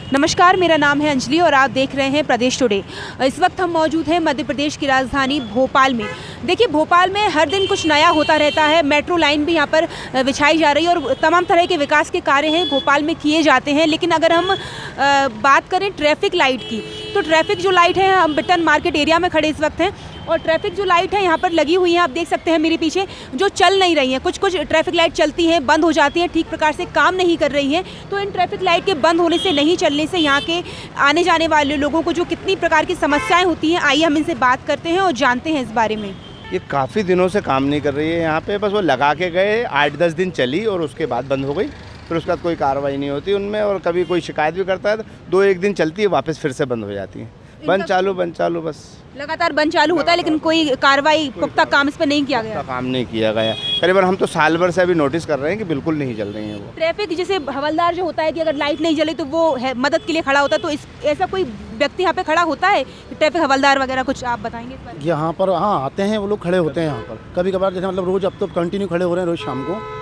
नमस्कार, मेरा नाम है अंजलि और आप देख रहे हैं प्रदेश टुडे। इस वक्त हम मौजूद हैं मध्य प्रदेश की राजधानी भोपाल में। देखिए, भोपाल में हर दिन कुछ नया होता रहता है। मेट्रो लाइन भी यहाँ पर बिछाई जा रही है और तमाम तरह के विकास के कार्य हैं भोपाल में किए जाते हैं। लेकिन अगर हम बात करें ट्रैफिक लाइट की, तो ट्रैफिक जो लाइट है, हम बिटन मार्केट एरिया में खड़े इस वक्त हैं और ट्रैफिक जो लाइट है यहाँ पर लगी हुई है, आप देख सकते हैं मेरे पीछे, जो चल नहीं रही हैं। कुछ ट्रैफिक लाइट चलती हैं, बंद हो जाती हैं, ठीक प्रकार से काम नहीं कर रही हैं। तो इन ट्रैफिक लाइट के बंद होने से, नहीं चलने से यहाँ के आने जाने वाले लोगों को जो कितनी प्रकार की समस्याएं होती हैं, आइए हम इनसे बात करते हैं और जानते हैं इस बारे में। ये काफ़ी दिनों से काम नहीं कर रही है यहाँ पे। बस वो लगा के गए, 8-10 दिन चली और उसके बाद बंद हो गई। फिर उसके बाद कोई कार्रवाई नहीं होती उनमें, और कभी कोई शिकायत भी करता है तो 2-1 दिन चलती है, वापस फिर से बंद हो जाती है। बंद चालू बस लगातार बंद चालू होता है, लेकिन कोई कार्रवाई, पुख्ता काम इस पर नहीं किया गया। काम नहीं किया गया। करीबन हम तो साल भर से अभी नोटिस कर रहे हैं कि बिल्कुल नहीं चल रही है वो ट्रैफिक। जैसे हवलदार जो होता है कि अगर लाइट नहीं जले तो वो मदद के लिए खड़ा होता है, तो ऐसा कोई व्यक्ति यहाँ पे खड़ा होता है, ट्रैफिक हवलदार वगैरह, कुछ आप बताएंगे इस बारे में? यहाँ पर हाँ आते हैं, वो लोग खड़े होते हैं यहाँ पर। कभी कभार जैसे मतलब रोज, अब तो कंटिन्यू खड़े हो रहे हैं, रोज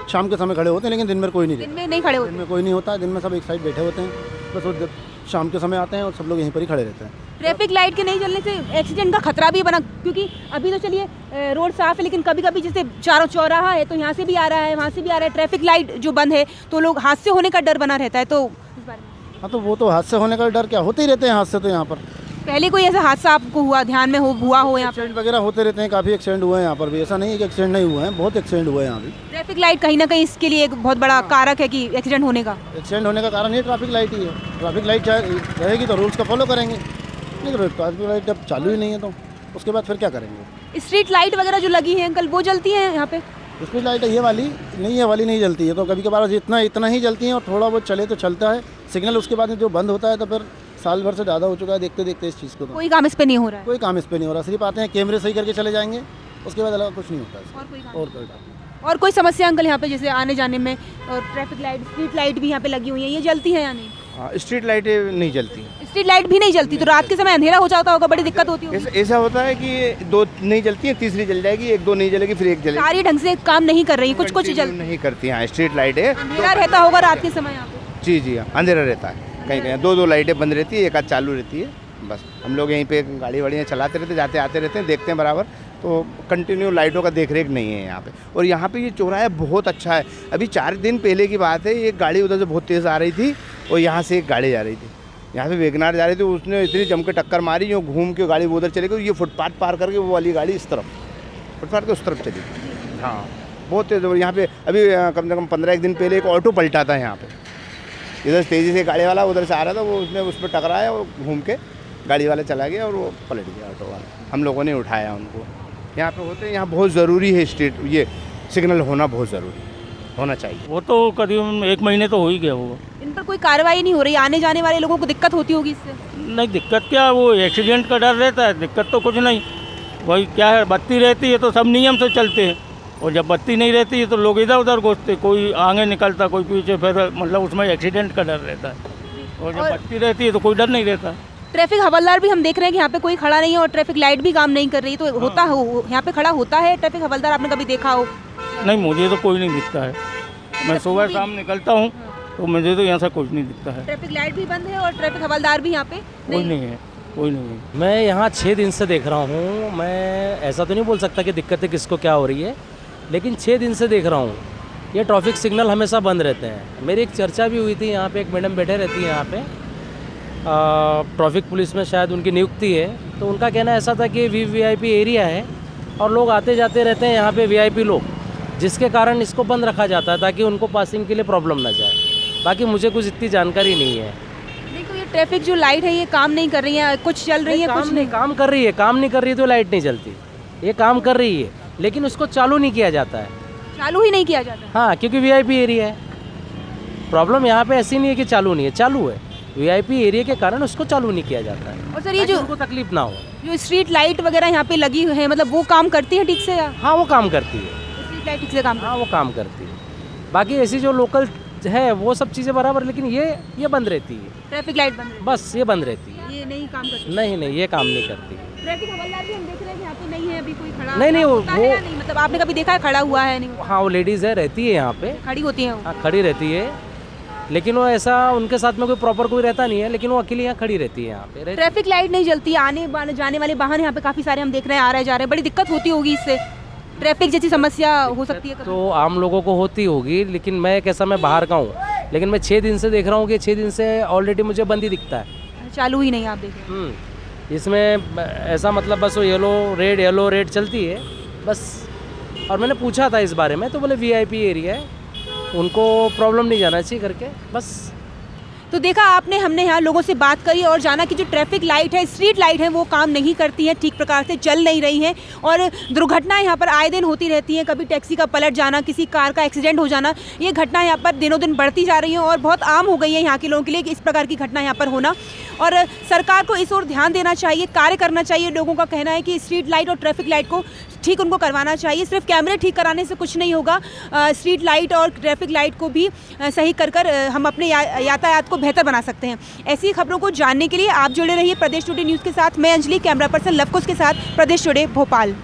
शाम के समय खड़े होते हैं, लेकिन दिन में कोई नहीं दिन में नहीं खड़े होते? दिन में कोई नहीं होता, दिन में सब एक साइड बैठे होते हैं। बस वो शाम के समय आते हैं और सब लोग यहीं पर ही खड़े रहते हैं। ट्रैफिक लाइट के नहीं जलने से एक्सीडेंट का खतरा भी बना, क्योंकि अभी तो चलिए रोड साफ है, लेकिन कभी कभी जैसे चारों चौराहा है तो यहाँ से भी आ रहा है, वहाँ से भी आ रहा है, ट्रैफिक लाइट जो बंद है तो लोग हादसे होने का डर बना रहता है। तो इस बारे में? हाँ, तो वो तो हादसे होने का डर क्या, होते ही रहते हैं हादसे तो यहाँ पर। पहले कोई ऐसा हादसा आपको हुआ, ध्यान में हुआ हो? यहाँ एक्सीडेंट वगैरह होते रहते हैं, काफ़ी एक्सीडेंट हुए हैं यहाँ पर भी। ऐसा नहीं है कि एक्सीडेंट नहीं हुए हैं, बहुत एक्सीडेंट हुए हैं यहाँ भी। ट्रैफिक लाइट कहीं ना कहीं इसके लिए एक बहुत बड़ा कारक है कि एक्सीडेंट होने का। एक्सीडेंट होने का कारण ये ट्रैफिक लाइट ही है। ट्रैफिक लाइट रहेगी तो रूल्स का फॉलो करेंगे, नहीं तो ट्रैफिक लाइट जब चालू ही नहीं है तो उसके बाद फिर क्या करेंगे। स्ट्रीट लाइट वगैरह जो लगी है अंकल, वो जलती है यहाँ पे? स्ट्रीट लाइट ये वाली नहीं जलती है, तो कभी कभार इतना ही जलती है और थोड़ा बहुत चले तो चलता है सिग्नल। उसके बाद जो बंद होता है तो फिर साल भर से ज़्यादा हो चुका है देखते देखते इस चीज़ को। तो कोई काम इस पे नहीं हो रहा है? कोई काम इस पे नहीं हो रहा, सिर्फ आते हैं कैमरे सही करके चले जाएंगे, उसके बाद अलग कुछ नहीं होता है। और कोई समस्या अंकल यहाँ पे जैसे आने जाने में? और ट्रैफिक लाइट, स्ट्रीट लाइट भी यहाँ पे लगी हुई है, ये जलती है या नहीं? हाँ, स्ट्रीट लाइटें नहीं जलती। स्ट्रीट लाइट भी नहीं जलती, तो रात के समय अंधेरा हो जाता होगा, बड़ी दिक्कत होती होगी। ऐसा होता है कि 2 नहीं जलती है, तीसरी जल जाएगी, 1-2 नहीं जलेगी, फिर 1 जलेगी। सारी ढंग से काम नहीं कर रही है, कुछ जल नहीं करती। हाँ, स्ट्रीट लाइट है, अंधेरा रहता होगा रात के समय यहाँ पे? जी अंधेरा रहता है। कहीं 2 लाइटें बंद रहती है, एक आध चालू रहती है। बस हम लोग यहीं पे गाड़ी वाड़ियाँ चलाते रहते, जाते आते रहते हैं, देखते हैं बराबर। तो कंटिन्यू लाइटों का देखरेख नहीं है यहाँ पे। और यहाँ पे ये चौराहा बहुत अच्छा है। अभी 4 दिन पहले की बात है, एक गाड़ी उधर से बहुत तेज़ आ रही थी और यहाँ से एक गाड़ी जा रही थी, यहाँ से वैगनार जा रही थी, उसने इतनी जम के टक्कर मारी, जो घूम के गाड़ी वो उधर चली गई। ये फुटपाथ पार करके वो वाली गाड़ी इस तरफ, फुटपाथ के उस तरफ चली गई। हाँ, बहुत तेज़। यहाँ पे अभी कम से कम 15-1 दिन पहले एक ऑटो पलटा था यहाँ पे। इधर तेज़ी से गाड़ी वाला उधर से आ रहा था, वो उसने उस पर टकराया और घूम के गाड़ी वाला चला गया और वो पलट गया ऑटो वाला। हम लोगों ने उठाया उनको। यहाँ पे होते हैं, यहाँ बहुत ज़रूरी है स्ट्रीट, ये सिग्नल होना बहुत ज़रूरी होना चाहिए। वो तो करीबन 1 महीने तो हो ही गया होगा। इन पर कोई कार्रवाई नहीं हो रही, आने जाने वाले लोगों को दिक्कत होती होगी इससे? नहीं, दिक्कत क्या, वो एक्सीडेंट का डर रहता है, दिक्कत तो कुछ नहीं। वही क्या है, बत्ती रहती है तो सब नियम से चलते हैं, और जब बत्ती नहीं रहती है तो लोग इधर उधर घुसते, कोई आगे निकलता, कोई पीछे, फिर मतलब उसमें एक्सीडेंट का डर रहता है। और जब बत्ती रहती है तो कोई डर नहीं रहता। ट्रैफिक हवलदार भी हम देख रहे हैं कि यहाँ पे कोई खड़ा नहीं है और ट्रैफिक लाइट भी काम नहीं कर रही, तो होता हो यहाँ पे खड़ा होता है ट्रैफिक हवलदार, आपने कभी देखा हो? नहीं, मुझे तो कोई नहीं दिखता है। मैं सुबह शाम निकलता हूँ तो मुझे तो यहाँ से कुछ नहीं दिखता है। ट्रैफिक लाइट भी बंद है और ट्रैफिक हवलदार भी यहाँ पे कोई नहीं है, कोई नहीं है। मैं यहाँ 6 दिन से देख रहा हूँ। मैं ऐसा तो नहीं बोल सकता कि दिक्कतें किसको क्या हो रही है, लेकिन 6 दिन से देख रहा हूँ ये ट्रैफिक सिग्नल हमेशा बंद रहते हैं। मेरी एक चर्चा भी हुई थी, यहाँ पे एक मैडम बैठे रहती है यहाँ पे, ट्रैफिक पुलिस में शायद उनकी नियुक्ति है, तो उनका कहना ऐसा था कि वीवीआईपी एरिया है और लोग आते जाते रहते हैं यहाँ पे, वीआईपी लोग, जिसके कारण इसको बंद रखा जाता है ताकि उनको पासिंग के लिए प्रॉब्लम ना जाए। बाकी मुझे कुछ इतनी जानकारी नहीं है। नहीं, तो ये ट्रैफिक जो लाइट है ये काम नहीं कर रही है, कुछ चल रही है, कुछ नहीं काम कर रही है। काम नहीं कर रही है तो लाइट नहीं जलती, ये काम कर रही है लेकिन उसको चालू नहीं किया जाता है। चालू ही नहीं किया जाता? हाँ, क्योंकि वीआईपी एरिया है। प्रॉब्लम यहाँ पे ऐसी नहीं है कि चालू नहीं है, चालू है। वीआईपी एरिया के कारण उसको चालू नहीं किया जाता है। और सर ये जो उनको तकलीफ ना हो, जो स्ट्रीट लाइट वगैरह यहाँ पे लगी है, मतलब वो काम करती है ठीक से? या हाँ वो काम करती है, स्ट्रीट लाइट ठीक से काम? हाँ वो काम करती है। बाकी ऐसी जो लोकल है वो सब चीज़ें बराबर, लेकिन ये बंद रहती है। ट्रैफिक लाइट बंद रहती बस ये बंद रहती है, ये नहीं काम करती? नहीं ये काम नहीं करती। ट्रैफिक हवलदार भी हम देख रहे हैं कि यहाँ पे नहीं है अभी कोई खड़ा? नहीं, वो नहीं, मतलब आपने कभी देखा है खड़ा हुआ है? नहीं, हाँ वो लेडीज़ है, रहती है यहाँ पे, खड़ी होती है वो? हाँ खड़ी रहती है। लेकिन वो ऐसा उनके साथ में कोई प्रॉपर कोई रहता नहीं है, लेकिन वो अकेली यहाँ खड़ी रहती है यहाँ पे। ट्रैफिक लाइट नहीं जलती, जाने वाले वाहन यहाँ पे काफ़ी सारे हम देख रहे हैं आ रहे जा रहे हैं, बड़ी दिक्कत होती होगी इससे, ट्रैफिक जैसी समस्या हो सकती है कभी? तो आम लोगों को होती होगी, लेकिन मैं कैसा, मैं बाहर का हूँ, लेकिन मैं 6 दिन से देख रहा हूँ कि 6 दिन से ऑलरेडी मुझे बंद ही दिखता है, चालू ही नहीं आप देख रहे हैं। इसमें ऐसा मतलब बस वो येलो रेड चलती है बस। और मैंने पूछा था इस बारे में तो बोले VIP एरिया है, उनको प्रॉब्लम नहीं जाना चाहिए करके बस। तो देखा आपने, हमने यहाँ लोगों से बात करी और जाना कि जो ट्रैफिक लाइट है, स्ट्रीट लाइट है, वो काम नहीं करती है, ठीक प्रकार से चल नहीं रही हैं और दुर्घटनाएं यहाँ पर आए दिन होती रहती हैं। कभी टैक्सी का पलट जाना, किसी कार का एक्सीडेंट हो जाना, ये घटना यहाँ पर दिनों दिन बढ़ती जा रही हैं और बहुत आम हो गई है यहाँ के लोगों के लिए कि इस प्रकार की घटना यहाँ पर होना। और सरकार को इस ओर ध्यान देना चाहिए, कार्य करना चाहिए। लोगों का कहना है कि स्ट्रीट लाइट और ट्रैफिक लाइट को ठीक उनको करवाना चाहिए। सिर्फ कैमरे ठीक कराने से कुछ नहीं होगा, स्ट्रीट लाइट और ट्रैफिक लाइट को भी सही कर हम अपने यातायात को बेहतर बना सकते हैं। ऐसी खबरों को जानने के लिए आप जुड़े रहिए प्रदेश टुडे न्यूज़ के साथ। मैं अंजलि, कैमरा पर्सन लवकुश के साथ, प्रदेश टुडे भोपाल।